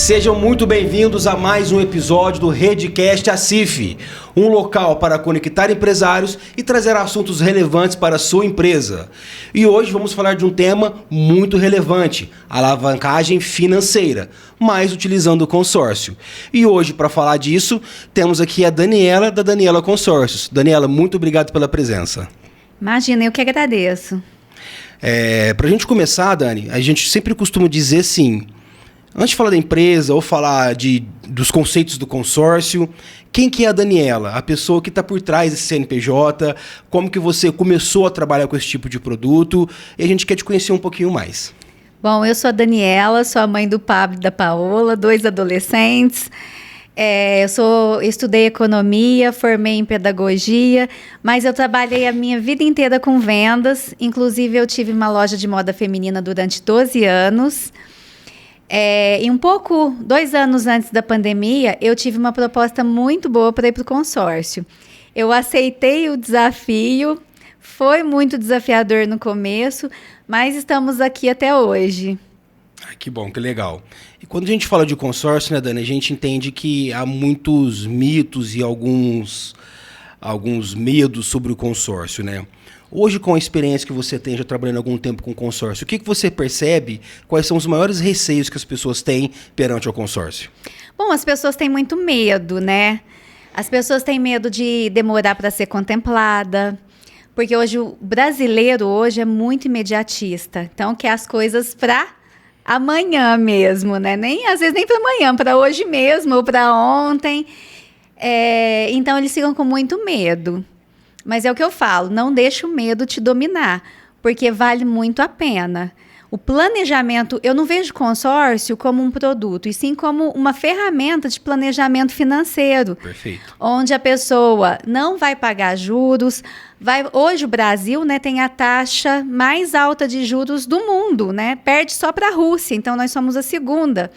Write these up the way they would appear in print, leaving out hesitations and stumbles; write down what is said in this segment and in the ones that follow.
Sejam muito bem-vindos a mais um episódio do Redcast Acif, um local para conectar empresários e trazer assuntos relevantes para a sua empresa. E hoje vamos falar de um tema muito relevante, alavancagem financeira, mas utilizando o consórcio. E hoje, para falar disso, temos aqui a Daniela, da Daniela Consórcios. Daniela, muito obrigado pela presença. Imagina, eu que agradeço. Para a gente começar, Dani, a gente sempre costuma dizer assim... Antes de falar da empresa ou falar dos conceitos do consórcio, quem que é a Daniela? A pessoa que está por trás desse CNPJ, como que você começou a trabalhar com esse tipo de produto, e a gente quer te conhecer um pouquinho mais. Bom, eu sou a Daniela, sou a mãe do Pablo e da Paola, 2 adolescentes. Eu estudei economia, formei em pedagogia, mas eu trabalhei a minha vida inteira com vendas. Inclusive, eu tive uma loja de moda feminina durante 12 anos. E 2 anos antes da pandemia, eu tive uma proposta muito boa para ir para o consórcio. Eu aceitei o desafio, foi muito desafiador no começo, mas estamos aqui até hoje. Que bom, que legal. E quando a gente fala de consórcio, né, Dani, a gente entende que há muitos mitos e alguns medos sobre o consórcio, né? Hoje, com a experiência que você tem, já trabalhando há algum tempo com consórcio, o que você percebe? Quais são os maiores receios que as pessoas têm perante o consórcio? Bom, as pessoas têm muito medo, né? As pessoas têm medo de demorar para ser contemplada, porque hoje o brasileiro é muito imediatista. Então, quer as coisas para amanhã mesmo, né? Às vezes nem para amanhã, para hoje mesmo ou para ontem. Então, eles ficam com muito medo. Mas é o que eu falo, não deixe o medo te dominar, porque vale muito a pena. O planejamento, eu não vejo consórcio como um produto, e sim como uma ferramenta de planejamento financeiro. Perfeito. Onde a pessoa não vai pagar juros. Hoje o Brasil, né, tem a taxa mais alta de juros do mundo, né? Perde só para a Rússia, então nós somos a segunda.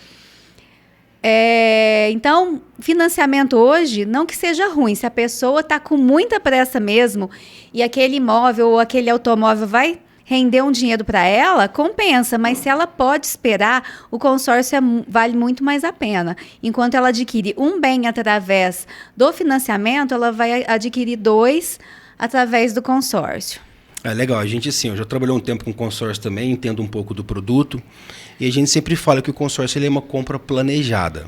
Então, financiamento hoje, não que seja ruim, se a pessoa está com muita pressa mesmo e aquele imóvel ou aquele automóvel vai render um dinheiro para ela, compensa, mas se ela pode esperar, o consórcio vale muito mais a pena. Enquanto ela adquire um bem através do financiamento, ela vai adquirir 2 através do consórcio. Legal, a gente assim, eu já trabalhei um tempo com consórcio também, entendo um pouco do produto, e a gente sempre fala que o consórcio ele é uma compra planejada,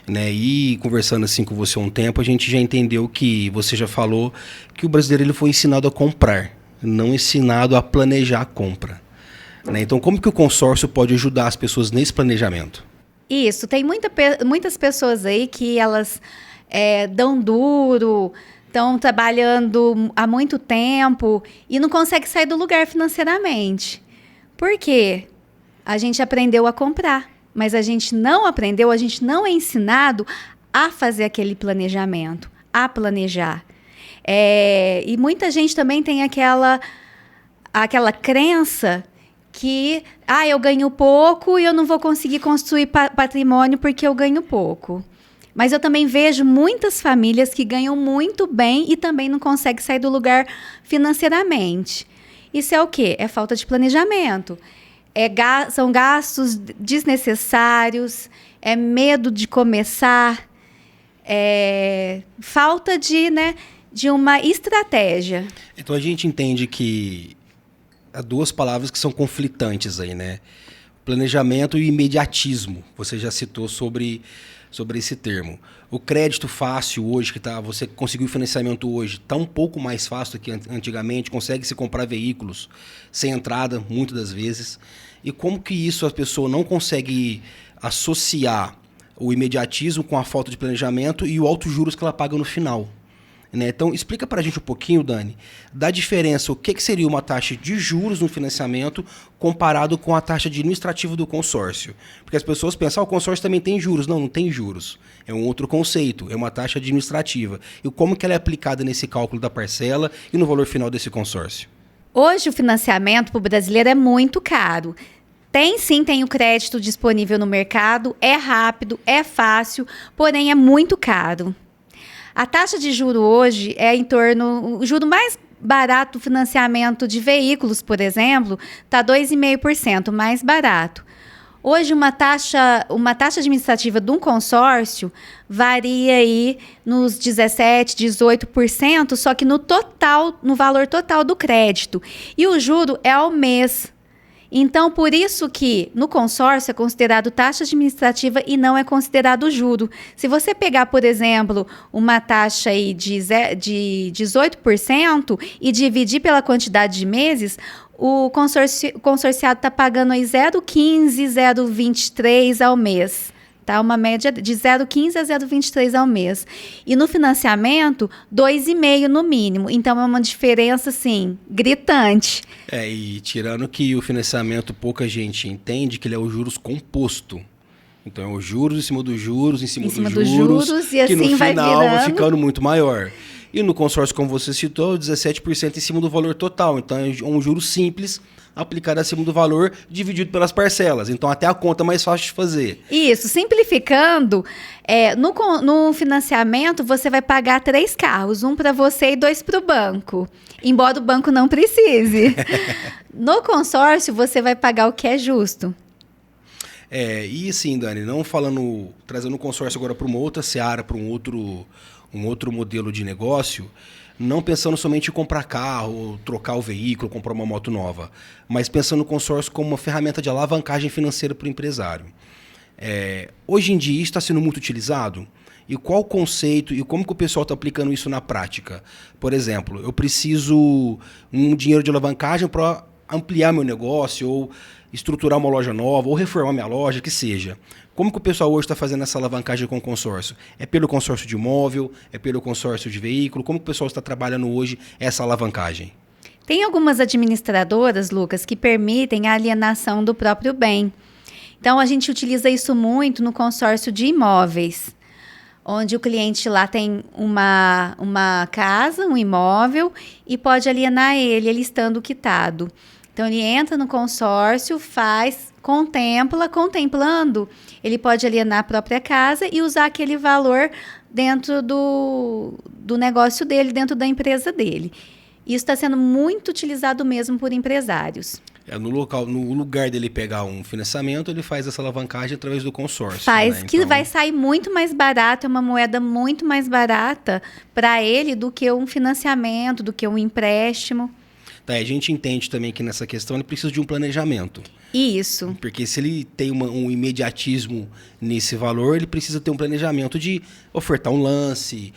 né? E conversando assim com você há um tempo, a gente já entendeu que, você já falou, que o brasileiro ele foi ensinado a comprar, não ensinado a planejar a compra, né? Então, como que o consórcio pode ajudar as pessoas nesse planejamento? Isso, tem muitas pessoas aí que elas dão duro, estão trabalhando há muito tempo e não conseguem sair do lugar financeiramente. Por quê? A gente aprendeu a comprar, mas a gente não é ensinado a fazer aquele planejamento, a planejar. E muita gente também tem aquela crença que eu ganho pouco e eu não vou conseguir construir patrimônio porque eu ganho pouco. Mas eu também vejo muitas famílias que ganham muito bem e também não conseguem sair do lugar financeiramente. Isso é o quê? É falta de planejamento. São gastos desnecessários, medo de começar, falta de uma estratégia. Então a gente entende que há 2 palavras que são conflitantes aí, né? Planejamento e imediatismo. Você já citou sobre esse termo. O crédito fácil hoje, você conseguiu financiamento hoje, está um pouco mais fácil do que antigamente, consegue se comprar veículos sem entrada, muitas das vezes. E como que isso a pessoa não consegue associar o imediatismo com a falta de planejamento e o alto juros que ela paga no final? Né? Então, explica para a gente um pouquinho, Dani, da diferença, o que seria uma taxa de juros no financiamento comparado com a taxa administrativa do consórcio. Porque as pessoas pensam, o consórcio também tem juros. Não, não tem juros. É um outro conceito, é uma taxa administrativa. E como que ela é aplicada nesse cálculo da parcela e no valor final desse consórcio? Hoje o financiamento para o brasileiro é muito caro. Tem o crédito disponível no mercado, é rápido, é fácil, porém é muito caro. A taxa de juro hoje é o juro mais barato do financiamento de veículos, por exemplo, está 2,5%, mais barato. Hoje, uma taxa administrativa de um consórcio varia aí nos 17%, 18%, só que no valor total do crédito. E o juro é ao mês. Então, por isso que no consórcio é considerado taxa administrativa e não é considerado juro. Se você pegar, por exemplo, uma taxa aí de 18% e dividir pela quantidade de meses, o consorciado está pagando aí 0,15, 0,23 ao mês. Tá? Uma média de 0,15 a 0,23 ao mês. E no financiamento, 2,5 no mínimo. Então, é uma diferença, assim, gritante. E tirando que o financiamento pouca gente entende que ele é o juros composto. Então, é os juros em cima dos juros, em cima dos juros, e assim que no vai final virando. vai ficando muito maior. E no consórcio, como você citou, 17% em cima do valor total. Então, é um juro simples aplicado acima do valor, dividido pelas parcelas. Então, até a conta é mais fácil de fazer. Isso, simplificando, no financiamento você vai pagar 3 carros, um para você e 2 para o banco, embora o banco não precise. No consórcio, você vai pagar o que é justo. E assim, Dani, não falando, trazendo o consórcio agora para uma outra seara, para um outro modelo de negócio, não pensando somente em comprar carro, trocar o veículo, comprar uma moto nova, mas pensando no consórcio como uma ferramenta de alavancagem financeira para o empresário. Hoje em dia isso está sendo muito utilizado? E qual o conceito e como que o pessoal está aplicando isso na prática? Por exemplo, eu preciso um dinheiro de alavancagem para ampliar meu negócio, ou estruturar uma loja nova, ou reformar minha loja, que seja. Como que o pessoal hoje está fazendo essa alavancagem com o consórcio? É pelo consórcio de imóvel? É pelo consórcio de veículo? Como que o pessoal está trabalhando hoje essa alavancagem? Tem algumas administradoras, Lucas, que permitem a alienação do próprio bem. Então, a gente utiliza isso muito no consórcio de imóveis, onde o cliente lá tem uma casa, um imóvel, e pode alienar ele estando quitado. Então, ele entra no consórcio, contemplando, ele pode alienar a própria casa e usar aquele valor dentro do negócio dele, dentro da empresa dele. Isso está sendo muito utilizado mesmo por empresários. No lugar dele pegar um financiamento, ele faz essa alavancagem através do consórcio. Que vai sair muito mais barato, é uma moeda muito mais barata para ele do que um financiamento, do que um empréstimo. A gente entende também que nessa questão ele precisa de um planejamento. Isso. Porque se ele tem um imediatismo nesse valor, ele precisa ter um planejamento de ofertar um lance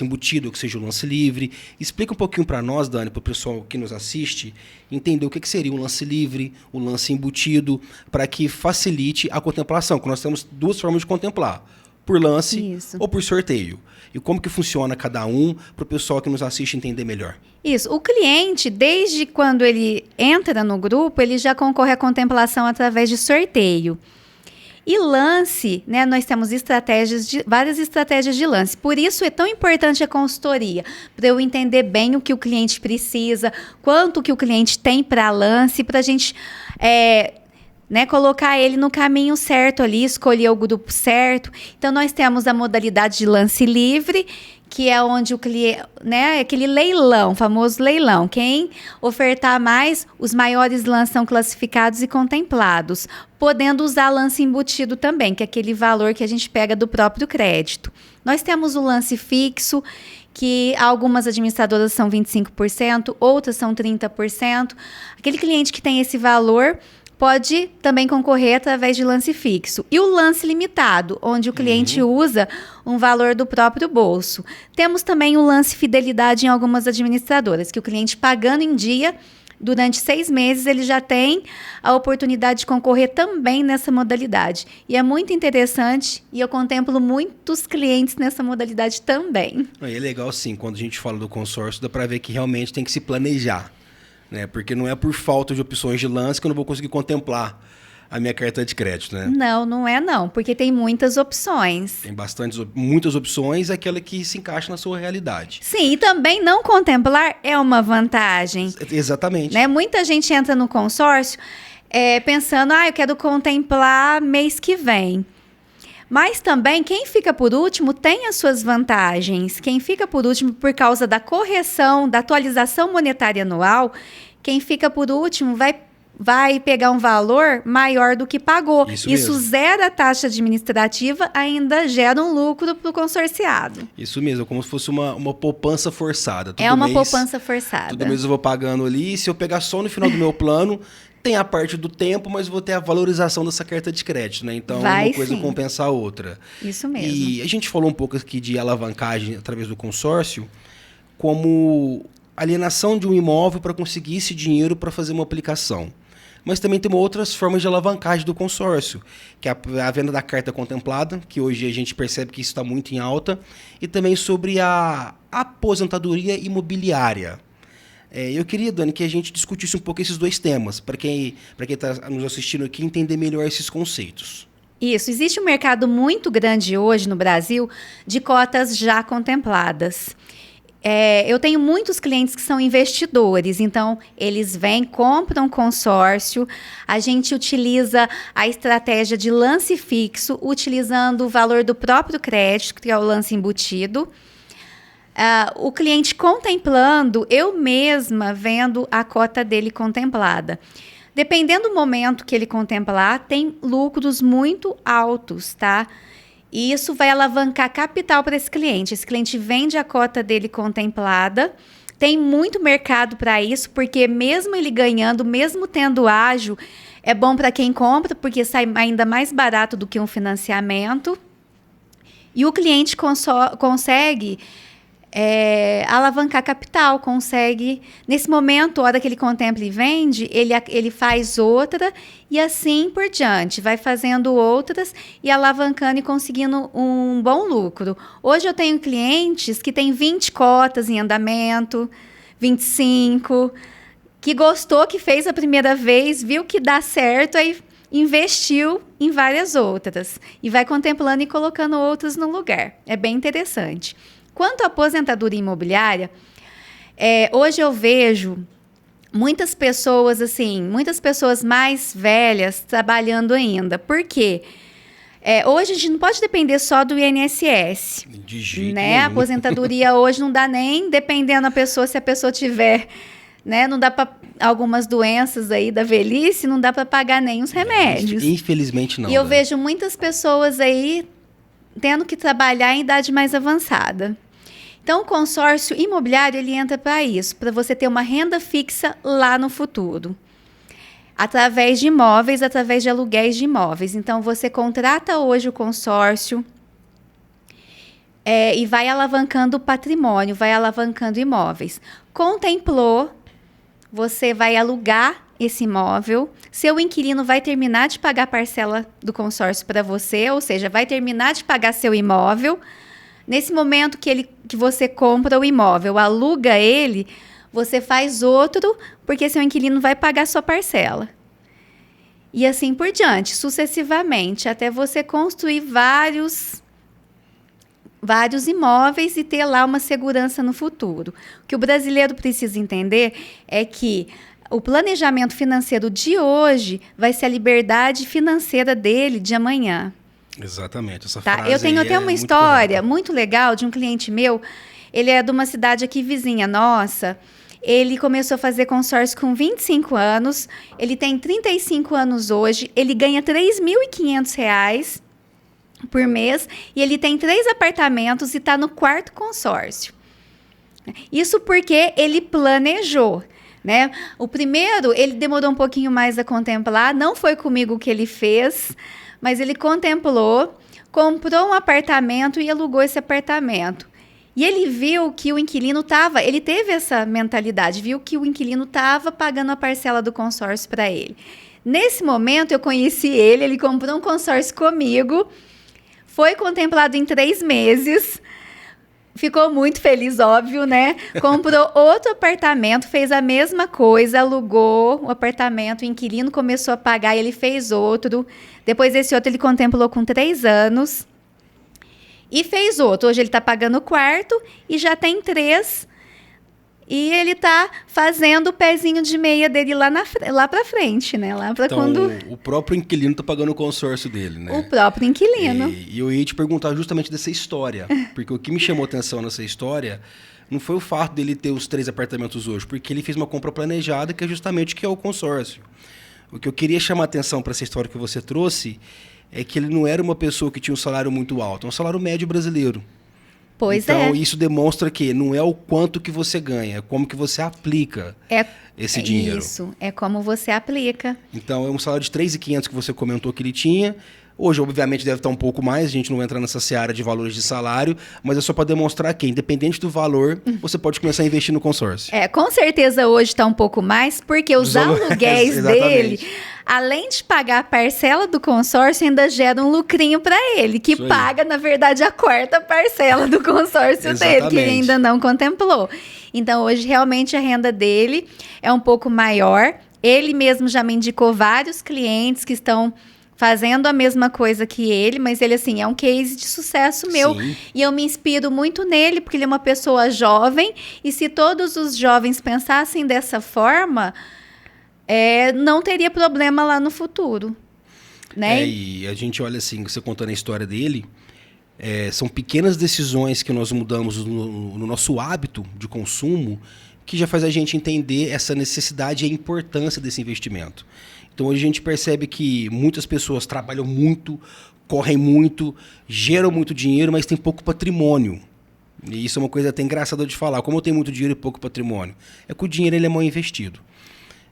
embutido, que seja um lance livre. Explica um pouquinho para nós, Dani, para o pessoal que nos assiste, entender o que seria um lance livre, um lance embutido, para que facilite a contemplação, que nós temos 2 formas de contemplar. Por lance ou por sorteio. E como que funciona cada um para o pessoal que nos assiste entender melhor? Isso. O cliente, desde quando ele entra no grupo, ele já concorre à contemplação através de sorteio. E lance, né, nós temos várias estratégias de lance. Por isso é tão importante a consultoria, para eu entender bem o que o cliente precisa, quanto que o cliente tem para lance, para a gente colocar ele no caminho certo ali, escolher o grupo certo. Então, nós temos a modalidade de lance livre, que é onde o cliente, aquele leilão, famoso leilão. Quem ofertar mais, os maiores lances são classificados e contemplados, podendo usar lance embutido também, que é aquele valor que a gente pega do próprio crédito. Nós temos o lance fixo, que algumas administradoras são 25%, outras são 30%. Aquele cliente que tem esse valor pode também concorrer através de lance fixo. E o lance limitado, onde o cliente usa um valor do próprio bolso. Temos também o lance fidelidade em algumas administradoras, que o cliente pagando em dia, durante 6 meses, ele já tem a oportunidade de concorrer também nessa modalidade. E é muito interessante e eu contemplo muitos clientes nessa modalidade também. É legal, sim, quando a gente fala do consórcio, dá para ver que realmente tem que se planejar. Porque não é por falta de opções de lance que eu não vou conseguir contemplar a minha carta de crédito, né? Não é não, porque tem muitas opções. Tem muitas opções, aquela que se encaixa na sua realidade. Sim, e também não contemplar é uma vantagem. Exatamente. Muita gente entra no consórcio pensando, eu quero contemplar mês que vem. Mas também, quem fica por último tem as suas vantagens. Quem fica por último por causa da correção, da atualização monetária anual, quem fica por último vai vai pegar um valor maior do que pagou. Isso Isso mesmo. zera a taxa administrativa, ainda gera um lucro para o consorciado. Isso mesmo, como se fosse uma poupança forçada. É uma poupança forçada. Todo mês eu vou pagando ali, e se eu pegar só no final do meu plano, tem a parte do tempo, mas vou ter a valorização dessa carta de crédito, né? Então, Vai, uma coisa sim. compensa a outra. Isso mesmo. E a gente falou um pouco aqui de alavancagem através do consórcio, como alienação de um imóvel para conseguir esse dinheiro para fazer uma aplicação. Mas também tem outras formas de alavancagem do consórcio, que é a venda da carta contemplada, que hoje a gente percebe que isso está muito em alta, e também sobre a aposentadoria imobiliária. Eu queria, Dani, que a gente discutisse um pouco esses dois temas, para quem está nos assistindo aqui entender melhor esses conceitos. Isso, existe um mercado muito grande hoje no Brasil de cotas já contempladas. Eu tenho muitos clientes que são investidores, então eles vêm, compram consórcio, a gente utiliza a estratégia de lance fixo, utilizando o valor do próprio crédito, que é o lance embutido. O cliente contemplando, eu mesma vendo a cota dele contemplada. Dependendo do momento que ele contemplar, tem lucros muito altos, tá? E isso vai alavancar capital para esse cliente. Esse cliente vende a cota dele contemplada. Tem muito mercado para isso, porque mesmo ele ganhando, mesmo tendo ágio, é bom para quem compra, porque sai ainda mais barato do que um financiamento. E o cliente consegue alavancar capital, consegue, nesse momento, a hora que ele contempla e vende, ele faz outra e assim por diante, vai fazendo outras e alavancando e conseguindo um bom lucro. Hoje eu tenho clientes que têm 20 cotas em andamento, 25, que gostou, que fez a primeira vez, viu que dá certo, aí investiu em várias outras e vai contemplando e colocando outras no lugar. É bem interessante. Quanto à aposentadoria imobiliária, hoje eu vejo muitas pessoas mais velhas trabalhando ainda. Por quê? Hoje a gente não pode depender só do INSS. De jeito né? nenhum. A aposentadoria hoje não dá nem, dependendo da pessoa, se a pessoa tiver, né? Não dá para algumas doenças aí da velhice, não dá para pagar nem os remédios. Infelizmente não. E eu né? vejo muitas pessoas aí tendo que trabalhar em idade mais avançada. Então, o consórcio imobiliário, ele entra para isso, para você ter uma renda fixa lá no futuro. Através de imóveis, através de aluguéis de imóveis. Então, você contrata hoje o consórcio e vai alavancando o patrimônio, vai alavancando imóveis. Contemplou, você vai alugar esse imóvel, seu inquilino vai terminar de pagar a parcela do consórcio para você, ou seja, vai terminar de pagar seu imóvel. Nesse momento que você compra o imóvel, aluga ele, você faz outro, porque seu inquilino vai pagar sua parcela. E assim por diante, sucessivamente, até você construir vários imóveis e ter lá uma segurança no futuro. O que o brasileiro precisa entender é que o planejamento financeiro de hoje vai ser a liberdade financeira dele de amanhã. Exatamente, essa Tá? frase Eu tenho aí até uma muito história correta. muito legal de um cliente meu. Ele é de uma cidade aqui vizinha nossa. Ele começou a fazer consórcio com 25 anos. Ele tem 35 anos hoje. Ele ganha R$3.500 por mês. E ele tem 3 apartamentos e está no 4º consórcio. Isso porque ele planejou. Né? O primeiro, ele demorou um pouquinho mais a contemplar. Não foi comigo que ele fez, mas ele contemplou, comprou um apartamento e alugou esse apartamento. E ele viu que o inquilino estava, ele teve essa mentalidade, viu que o inquilino estava pagando a parcela do consórcio para ele. Nesse momento, eu conheci ele, ele comprou um consórcio comigo, foi contemplado em 3 meses, ficou muito feliz, óbvio, né? Comprou outro apartamento, fez a mesma coisa, alugou o apartamento, o inquilino começou a pagar e ele fez outro. Depois desse outro, ele contemplou com 3 anos e fez outro. Hoje ele está pagando o 4º e já tem 3. E ele está fazendo o pezinho de meia dele lá para frente, né? Lá para Então, quando o próprio inquilino está pagando o consórcio dele, né? o próprio inquilino. E eu ia te perguntar justamente dessa história, porque o que me chamou a atenção nessa história não foi o fato dele ter os 3 apartamentos hoje, porque ele fez uma compra planejada, que é justamente o que é o consórcio. O que eu queria chamar a atenção para essa história que você trouxe é que ele não era uma pessoa que tinha um salário muito alto, é um salário médio brasileiro. Pois é. Então, isso demonstra que não é o quanto que você ganha, é como que você aplica esse dinheiro. Isso, é como você aplica. Então, é um salário de 3.500 que você comentou que ele tinha. Hoje, obviamente, deve estar um pouco mais, a gente não entra nessa seara de valores de salário, mas é só para demonstrar que, independente do valor, você pode começar a investir no consórcio. Com certeza hoje está um pouco mais, porque os aluguéis dele, além de pagar a parcela do consórcio, ainda gera um lucrinho para ele, que paga, na verdade, a quarta parcela do consórcio dele, que ele ainda não contemplou. Então, hoje, realmente, a renda dele é um pouco maior. Ele mesmo já me indicou vários clientes que estão fazendo a mesma coisa que ele, mas ele, assim, é um case de sucesso meu. Sim. E eu me inspiro muito nele, porque ele é uma pessoa jovem, e se todos os jovens pensassem dessa forma, não teria problema lá no futuro, né? E a gente olha assim, você contando a história dele, são pequenas decisões que nós mudamos no nosso hábito de consumo, que já faz a gente entender essa necessidade e a importância desse investimento. Então, hoje a gente percebe que muitas pessoas trabalham muito, correm muito, geram muito dinheiro, mas tem pouco patrimônio. E isso é uma coisa até engraçada de falar. Como eu tenho muito dinheiro e pouco patrimônio? É que o dinheiro ele é mal investido.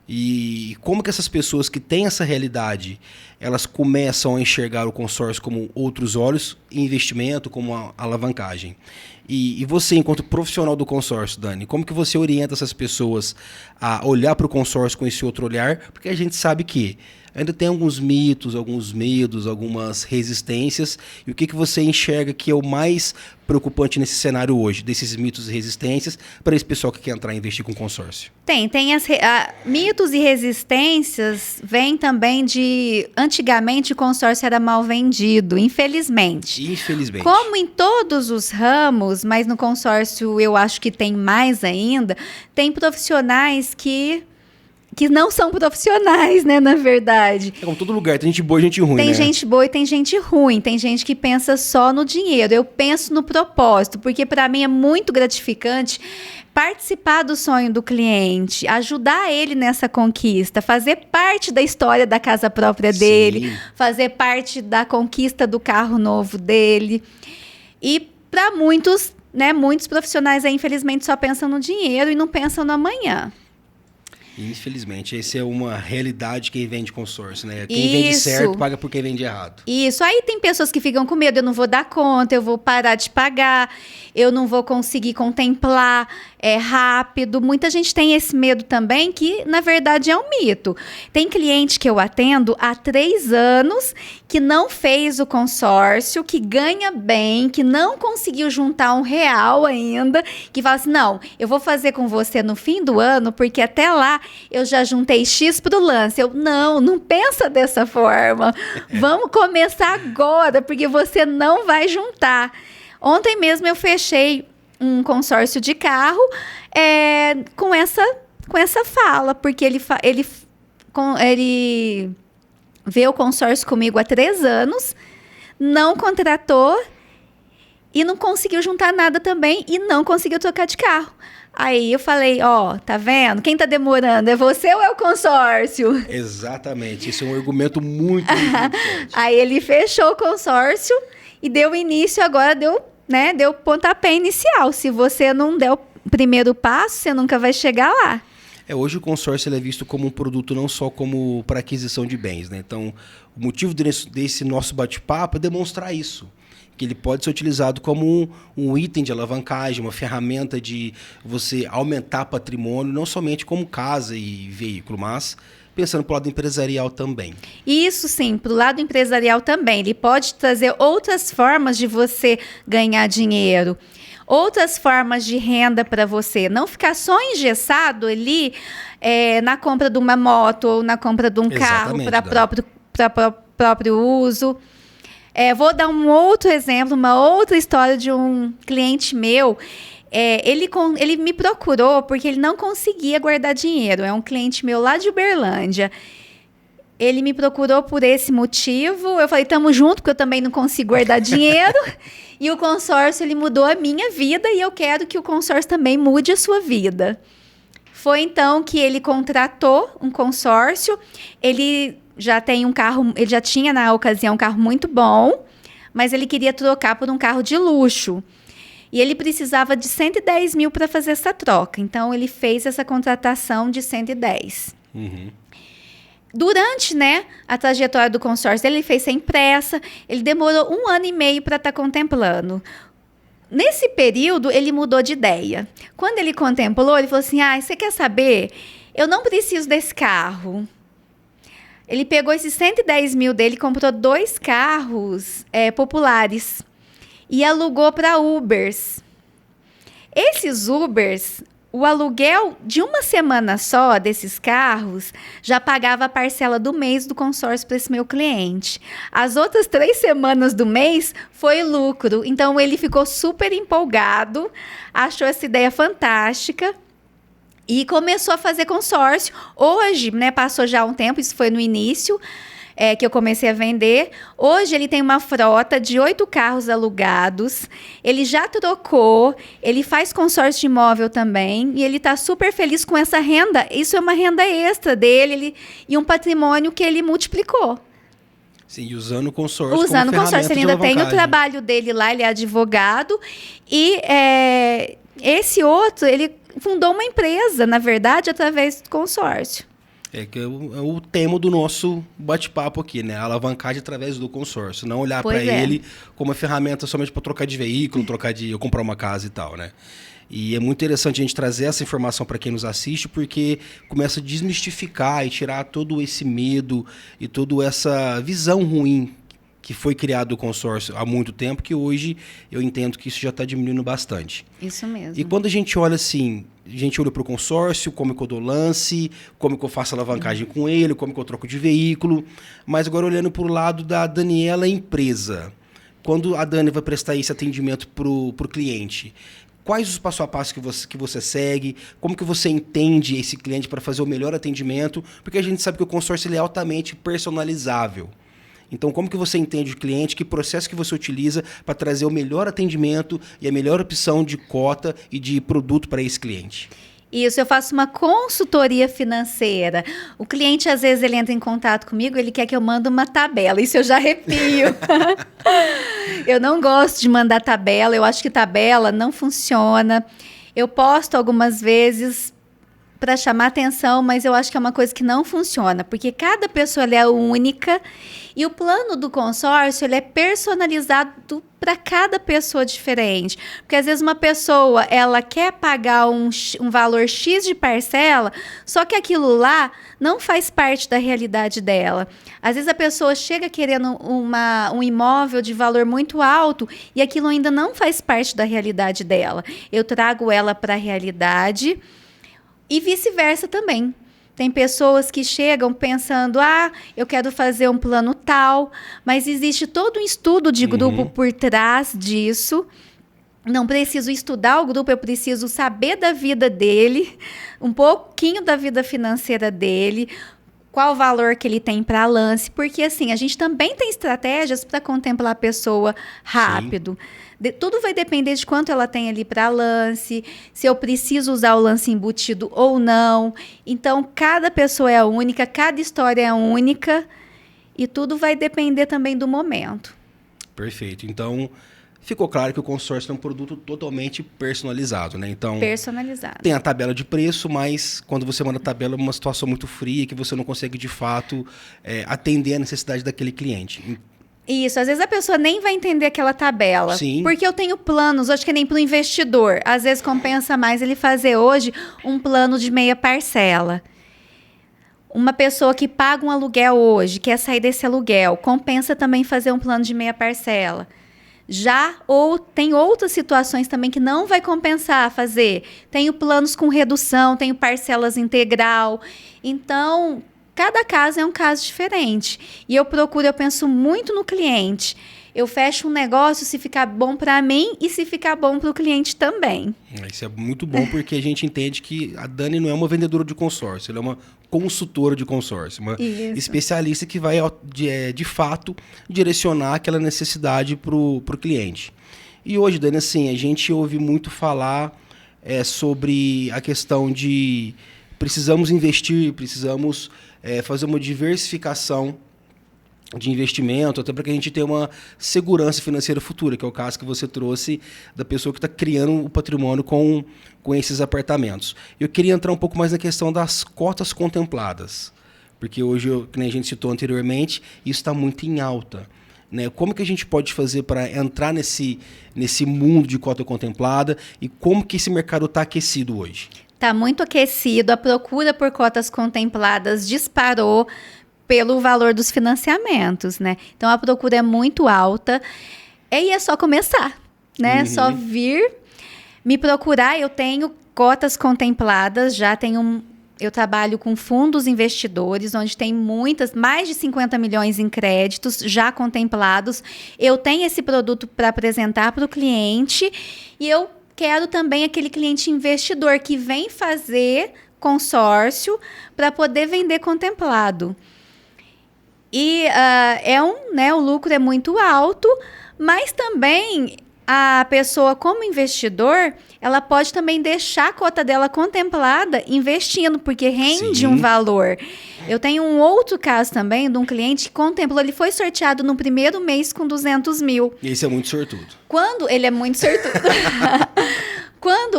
E como que essas pessoas que têm essa realidade, elas começam a enxergar o consórcio como outros olhos, investimento, como uma alavancagem. E você, enquanto profissional do consórcio, Dani, como que você orienta essas pessoas a olhar para o consórcio com esse outro olhar? Porque a gente sabe que ainda tem alguns mitos, alguns medos, algumas resistências. E o que você enxerga que é o mais preocupante nesse cenário hoje, desses mitos e resistências, para esse pessoal que quer entrar e investir com consórcio? Tem mitos e resistências vêm também de... Antigamente o consórcio era mal vendido, infelizmente. Infelizmente. Como em todos os ramos, mas no consórcio eu acho que tem mais ainda, tem profissionais que não são profissionais, né, na verdade. É como todo lugar, tem gente boa e gente ruim, Tem né? gente boa e tem gente ruim. Tem gente que pensa só no dinheiro. Eu penso no propósito, porque para mim é muito gratificante participar do sonho do cliente, ajudar ele nessa conquista, fazer parte da história da casa própria dele, fazer parte da conquista do carro novo dele. E para muitos, né, muitos profissionais aí, infelizmente, só pensam no dinheiro e não pensam no amanhã. Infelizmente, essa é uma realidade quem vende consórcio, né? Quem vende certo paga por quem vende errado. Isso, aí tem pessoas que ficam com medo, eu não vou dar conta, eu vou parar de pagar, eu não vou conseguir contemplar rápido. Muita gente tem esse medo também, que na verdade é um mito. Tem cliente que eu atendo há 3 anos, que não fez o consórcio, que ganha bem, que não conseguiu juntar R$1 ainda, que fala assim, não, eu vou fazer com você no fim do ano, porque até lá eu já juntei X pro lance. Não pensa dessa forma. Vamos começar agora, porque você não vai juntar. Ontem mesmo eu fechei um consórcio de carro com essa fala, porque ele vê o consórcio comigo há 3 anos, não contratou e não conseguiu juntar nada também e não conseguiu trocar de carro. Aí eu falei, tá vendo? Quem tá demorando? É você ou é o consórcio? Exatamente, esse é um argumento muito forte. Aí ele fechou o consórcio e deu início, agora deu pontapé inicial. Se você não der o primeiro passo, você nunca vai chegar lá. Hoje o consórcio ele é visto como um produto não só como para aquisição de bens, né? Então, o motivo desse nosso bate-papo é demonstrar isso. Que ele pode ser utilizado como um item de alavancagem, uma ferramenta de você aumentar patrimônio, não somente como casa e veículo, mas pensando para o lado empresarial também. Isso sim, para o lado empresarial também. Ele pode trazer outras formas de você ganhar dinheiro, outras formas de renda para você. Não ficar só engessado ali na compra de uma moto ou na compra de um carro para próprio uso. Vou dar um outro exemplo, uma outra história de um cliente meu. Ele me procurou porque ele não conseguia guardar dinheiro. É um cliente meu lá de Uberlândia. Ele me procurou por esse motivo. Eu falei, tamo junto, porque eu também não consigo guardar dinheiro. E o consórcio, ele mudou a minha vida e eu quero que o consórcio também mude a sua vida. Foi então que ele contratou um consórcio. Ele já tem um carro, ele já tinha na ocasião um carro muito bom, mas ele queria trocar por um carro de luxo. E ele precisava de 110 mil para fazer essa troca. Então, ele fez essa contratação de 110. Durante, né, a trajetória do consórcio, ele fez sem pressa. Ele demorou 1 ano e meio para estar contemplando. Nesse período, ele mudou de ideia. Quando ele contemplou, ele falou assim, você quer saber? Eu não preciso desse carro. Ele pegou esses 110 mil dele, comprou 2 carros populares e alugou para Ubers. Esses Ubers, o aluguel de uma semana só desses carros já pagava a parcela do mês do consórcio para esse meu cliente. As outras 3 semanas do mês foi lucro. Então, ele ficou super empolgado, achou essa ideia fantástica e começou a fazer consórcio. Hoje, né, passou já um tempo, isso foi no início, que eu comecei a vender. Hoje ele tem uma frota de 8 carros alugados. Ele já trocou, ele faz consórcio de imóvel também e ele está super feliz com essa renda. Isso é uma renda extra dele e um patrimônio que ele multiplicou. Sim, usando o consórcio Usando o consórcio. Ele ainda tem o alavancagem. trabalho dele lá, ele é advogado. E esse outro, ele fundou uma empresa, na verdade, através do consórcio. Que é o tema do nosso bate-papo aqui, né? A alavancagem através do consórcio. Não olhar para ele como uma ferramenta somente para trocar de veículo, ou comprar uma casa e tal, né? E é muito interessante a gente trazer essa informação para quem nos assiste, porque começa a desmistificar e tirar todo esse medo e toda essa visão ruim que foi criado o consórcio há muito tempo, que hoje eu entendo que isso já está diminuindo bastante. Isso mesmo. E quando a gente olha assim, a gente olha para o consórcio, como que eu dou lance, como que eu faço alavancagem com ele, como que eu troco de veículo, mas agora olhando para o lado da Daniela empresa, quando a Dani vai prestar esse atendimento para o cliente, quais os passo a passo que você segue, como que você entende esse cliente para fazer o melhor atendimento, porque a gente sabe que o consórcio ele é altamente personalizável. Então, como que você entende o cliente, que processo que você utiliza para trazer o melhor atendimento e a melhor opção de cota e de produto para esse cliente? Isso, eu faço uma consultoria financeira. O cliente, às vezes, ele entra em contato comigo, ele quer que eu mande uma tabela. Isso eu já arrepio. Eu não gosto de mandar tabela, eu acho que tabela não funciona. Eu posto algumas vezes para chamar atenção, mas eu acho que é uma coisa que não funciona, porque cada pessoa ela é única e o plano do consórcio ele é personalizado para cada pessoa diferente. Porque às vezes uma pessoa ela quer pagar um valor X de parcela, só que aquilo lá não faz parte da realidade dela. Às vezes a pessoa chega querendo um imóvel de valor muito alto e aquilo ainda não faz parte da realidade dela. Eu trago ela para a realidade. E vice-versa também. Tem pessoas que chegam pensando, eu quero fazer um plano tal, mas existe todo um estudo de grupo por trás disso. Não preciso estudar o grupo, eu preciso saber da vida dele, um pouquinho da vida financeira dele, qual o valor que ele tem para lance, porque assim, a gente também tem estratégias para contemplar a pessoa rápido. Tudo vai depender de quanto ela tem ali para lance, se eu preciso usar o lance embutido ou não. Então, cada pessoa é única, cada história é única e tudo vai depender também do momento. Perfeito. Então, ficou claro que o consórcio é um produto totalmente personalizado, né? Então, personalizado. Tem a tabela de preço, mas quando você manda a tabela é uma situação muito fria que você não consegue, de fato, atender a necessidade daquele cliente. Isso, às vezes a pessoa nem vai entender aquela tabela. Sim. Porque eu tenho planos, acho que nem para o investidor. Às vezes compensa mais ele fazer hoje um plano de meia parcela. Uma pessoa que paga um aluguel hoje, quer sair desse aluguel, compensa também fazer um plano de meia parcela. Ou tem outras situações também que não vai compensar fazer. Tenho planos com redução, tenho parcelas integral. Então, cada caso é um caso diferente. E eu penso muito no cliente. Eu fecho um negócio se ficar bom para mim e se ficar bom para o cliente também. Isso é muito bom porque a gente entende que a Dani não é uma vendedora de consórcio, ela é uma consultora de consórcio, uma especialista que vai, de fato, direcionar aquela necessidade para o cliente. E hoje, Dani, assim, a gente ouve muito falar sobre a questão de precisamos investir, precisamos fazer uma diversificação de investimento, até para que a gente tenha uma segurança financeira futura, que é o caso que você trouxe da pessoa que está criando o patrimônio com esses apartamentos. Eu queria entrar um pouco mais na questão das cotas contempladas, porque hoje, como a gente citou anteriormente, isso está muito em alta. Né? Como que a gente pode fazer para entrar nesse mundo de cota contemplada e como que esse mercado está aquecido hoje? Está muito aquecido, a procura por cotas contempladas disparou pelo valor dos financiamentos, né? Então, a procura é muito alta e é só começar, né? É só vir me procurar. Eu tenho cotas contempladas, eu trabalho com fundos investidores, onde tem mais de 50 milhões em créditos já contemplados. Eu tenho esse produto para apresentar para o cliente e eu quero também aquele cliente investidor que vem fazer consórcio para poder vender contemplado. E o lucro é muito alto, mas também a pessoa, como investidor, ela pode também deixar a cota dela contemplada investindo, porque rende um valor. Eu tenho um outro caso também de um cliente que contemplou, ele foi sorteado no primeiro mês com 200 mil. E esse é muito sortudo. Ele é muito sortudo.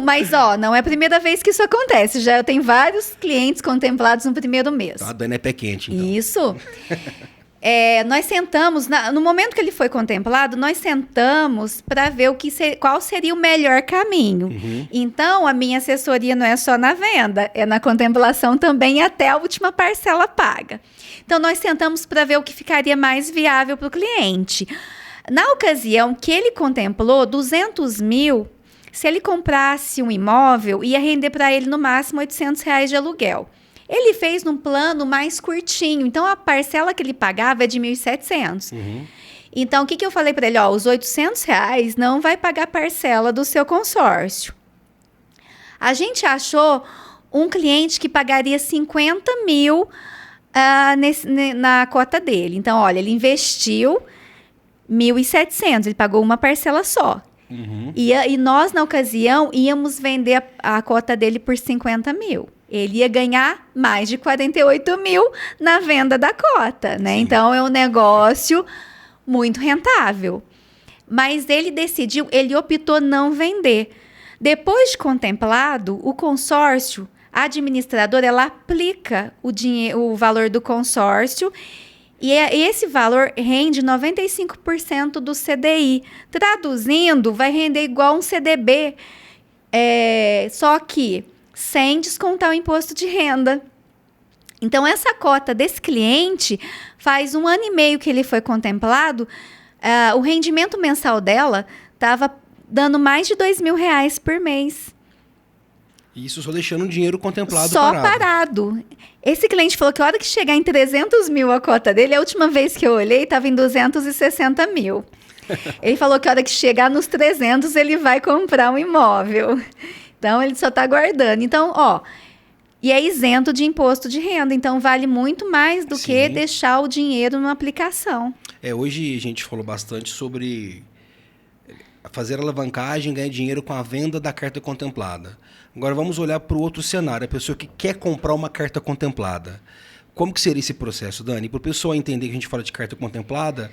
Mas não é a primeira vez que isso acontece. Já eu tenho vários clientes contemplados no primeiro mês. A Dani é pé quente, então. Isso. Nós sentamos, no momento que ele foi contemplado, nós sentamos para ver qual seria o melhor caminho. Então, a minha assessoria não é só na venda, é na contemplação também até a última parcela paga. Então, nós sentamos para ver o que ficaria mais viável para o cliente. Na ocasião que ele contemplou 200 mil, se ele comprasse um imóvel, ia render para ele no máximo R$800 de aluguel. Ele fez num plano mais curtinho, então a parcela que ele pagava é de 1.700. Então, o que eu falei para ele? Os R$800 não vai pagar a parcela do seu consórcio. A gente achou um cliente que pagaria 50 mil na cota dele. Então, olha, ele investiu 1.700, ele pagou uma parcela só. E nós, na ocasião, íamos vender a cota dele por 50 mil. Ele ia ganhar mais de 48 mil na venda da cota, né? Então, é um negócio muito rentável. Mas ele optou não vender. Depois de contemplado, o consórcio, a administradora, ela aplica o valor do consórcio e esse valor rende 95% do CDI. Traduzindo, vai render igual um CDB, só que sem descontar o imposto de renda. Então, essa cota desse cliente, faz 1 ano e meio que ele foi contemplado, o rendimento mensal dela estava dando mais de R$2.000 por mês. Isso só deixando o dinheiro contemplado só parado. Esse cliente falou que a hora que chegar em 300 mil a cota dele, a última vez que eu olhei, estava em 260 mil. Ele falou que a hora que chegar nos 300, ele vai comprar um imóvel. Então, ele só está aguardando. Então, e é isento de imposto de renda. Então, vale muito mais do que deixar o dinheiro numa aplicação. Hoje a gente falou bastante sobre fazer alavancagem, ganhar dinheiro com a venda da carta contemplada. Agora, vamos olhar para o outro cenário. A pessoa que quer comprar uma carta contemplada. Como que seria esse processo, Dani? Para o pessoal entender que a gente fala de carta contemplada,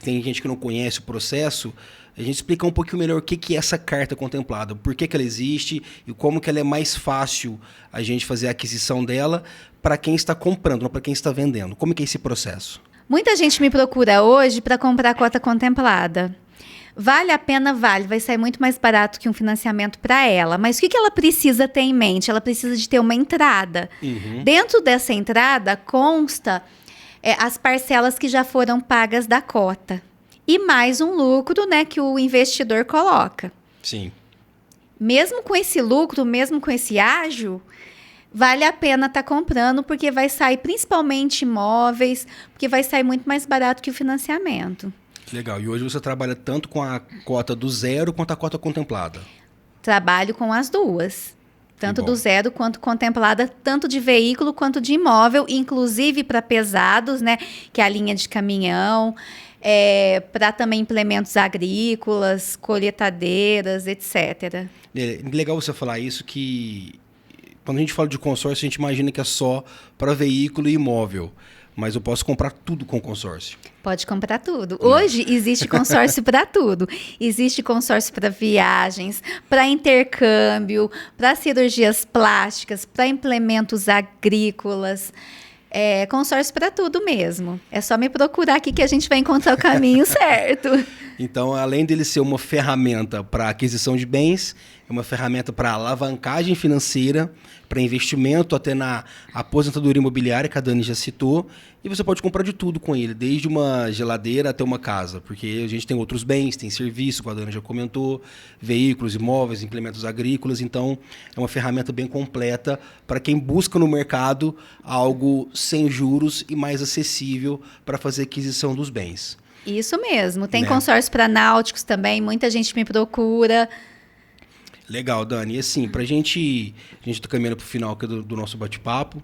tem gente que não conhece o processo, a gente explica um pouquinho melhor o que é essa carta contemplada, por que ela existe e como que ela é mais fácil a gente fazer a aquisição dela para quem está comprando, não para quem está vendendo. Como que é esse processo? Muita gente me procura hoje para comprar a cota contemplada. Vale a pena? Vale. Vai sair muito mais barato que um financiamento para ela. Mas o que ela precisa ter em mente? Ela precisa de ter uma entrada. Dentro dessa entrada consta as parcelas que já foram pagas da cota. E mais um lucro, né, que o investidor coloca. Sim. Mesmo com esse lucro, mesmo com esse ágio, vale a pena estar comprando, porque vai sair principalmente imóveis, porque vai sair muito mais barato que o financiamento. Legal. E hoje você trabalha tanto com a cota do zero quanto a cota contemplada? Trabalho com as duas. Tanto do zero quanto contemplada, tanto de veículo quanto de imóvel, inclusive para pesados, né? Que é a linha de caminhão, para também implementos agrícolas, colheitadeiras, etc. É legal você falar isso, que quando a gente fala de consórcio, a gente imagina que é só para veículo e imóvel. Mas eu posso comprar tudo com consórcio. Pode comprar tudo. Hoje existe consórcio para tudo. Existe consórcio para viagens, para intercâmbio, para cirurgias plásticas, para implementos agrícolas. Consórcio para tudo mesmo. É só me procurar aqui que a gente vai encontrar o caminho certo. Então, além dele ser uma ferramenta para aquisição de bens, é uma ferramenta para alavancagem financeira, para investimento até na aposentadoria imobiliária, que a Dani já citou, e você pode comprar de tudo com ele, desde uma geladeira até uma casa, porque a gente tem outros bens, tem serviço, como a Dani já comentou, veículos, imóveis, implementos agrícolas, então é uma ferramenta bem completa para quem busca no mercado algo sem juros e mais acessível para fazer aquisição dos bens. Isso mesmo. Tem consórcio para náuticos também, muita gente me procura. Legal, Dani. E assim, a gente está caminhando para o final aqui do nosso bate-papo,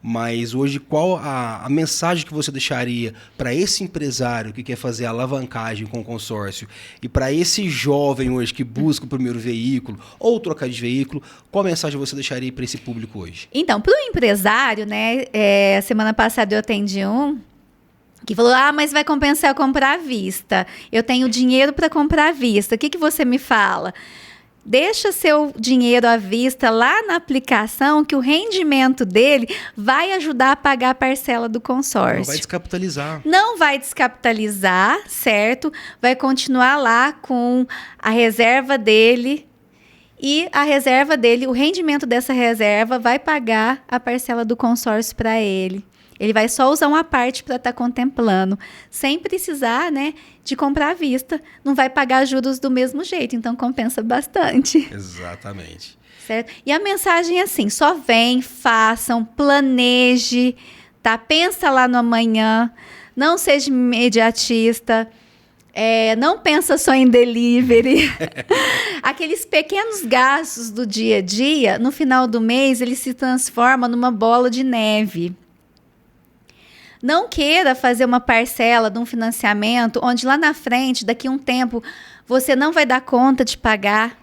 mas hoje qual a mensagem que você deixaria para esse empresário que quer fazer a alavancagem com consórcio e para esse jovem hoje que busca o primeiro veículo ou trocar de veículo, qual mensagem você deixaria para esse público hoje? Então, para o empresário, né, semana passada eu atendi que falou, mas vai compensar eu comprar à vista. Eu tenho dinheiro para comprar à vista. O que você me fala? Deixa seu dinheiro à vista lá na aplicação que o rendimento dele vai ajudar a pagar a parcela do consórcio. Não vai descapitalizar. Não vai descapitalizar, certo? Vai continuar lá com a reserva dele. E a reserva dele, o rendimento dessa reserva vai pagar a parcela do consórcio para ele. Ele vai só usar uma parte para estar contemplando, sem precisar, né, de comprar à vista. Não vai pagar juros do mesmo jeito, então compensa bastante. Exatamente. Certo? E a mensagem é assim, só vem, façam, planeje, tá? Pensa lá no amanhã, não seja imediatista, não pensa só em delivery. Aqueles pequenos gastos do dia a dia, no final do mês, eles se transformam numa bola de neve. Não queira fazer uma parcela de um financiamento onde lá na frente, daqui a um tempo, você não vai dar conta de pagar.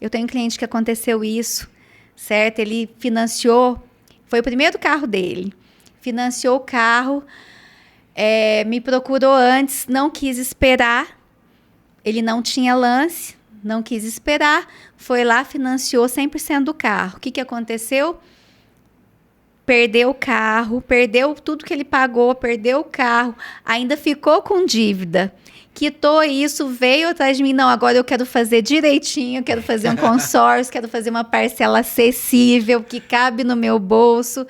Eu tenho um cliente que aconteceu isso, certo? Ele financiou, foi o primeiro carro dele, financiou o carro, me procurou antes, não quis esperar, ele não tinha lance, não quis esperar, foi lá, financiou 100% do carro. O que aconteceu? Perdeu o carro, perdeu tudo que ele pagou, perdeu o carro, ainda ficou com dívida. Quitou isso, veio atrás de mim, não, agora eu quero fazer direitinho, eu quero fazer um consórcio, quero fazer uma parcela acessível, que cabe no meu bolso.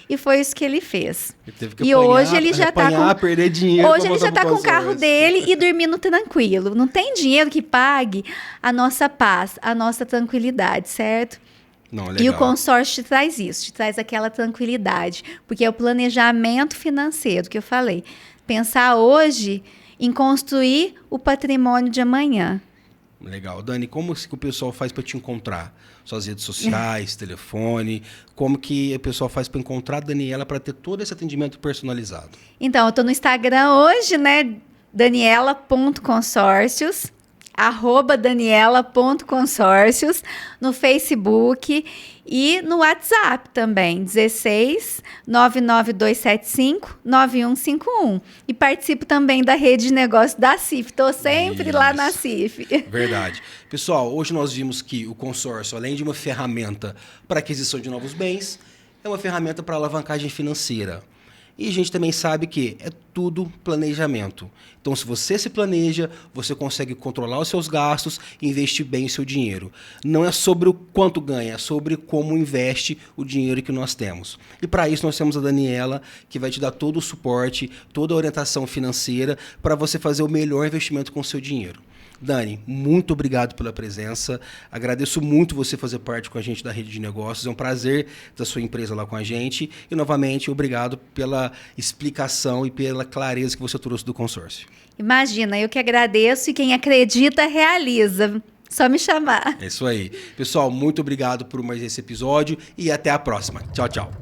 E foi isso que ele fez. Ele teve que e hoje ele já está com perder dinheiro. Hoje ele já está com o carro dele e dormindo tranquilo. Não tem dinheiro que pague a nossa paz, a nossa tranquilidade, certo? Não, legal. E o consórcio te traz isso, te traz aquela tranquilidade, porque é o planejamento financeiro que eu falei. Pensar hoje em construir o patrimônio de amanhã. Legal. Dani, como que o pessoal faz para te encontrar? Suas redes sociais, telefone, como que o pessoal faz para encontrar a Daniela para ter todo esse atendimento personalizado? Então, eu estou no Instagram hoje, né? Daniela.consórcios. @daniela.consórcios, no Facebook e no WhatsApp também, 16 99275 9151. E participo também da rede de negócios da CIF. Estou sempre lá na CIF. Verdade. Pessoal, hoje nós vimos que o consórcio, além de uma ferramenta para aquisição de novos bens, é uma ferramenta para alavancagem financeira. E a gente também sabe que é tudo planejamento. Então, se você se planeja, você consegue controlar os seus gastos e investir bem o seu dinheiro. Não é sobre o quanto ganha, é sobre como investe o dinheiro que nós temos. E para isso nós temos a Daniela, que vai te dar todo o suporte, toda a orientação financeira para você fazer o melhor investimento com o seu dinheiro. Dani, muito obrigado pela presença. Agradeço muito você fazer parte com a gente da rede de negócios. É um prazer ter a sua empresa lá com a gente. E, novamente, obrigado pela explicação e pela clareza que você trouxe do consórcio. Imagina, eu que agradeço e quem acredita, realiza. Só me chamar. É isso aí. Pessoal, muito obrigado por mais esse episódio e até a próxima. Tchau, tchau.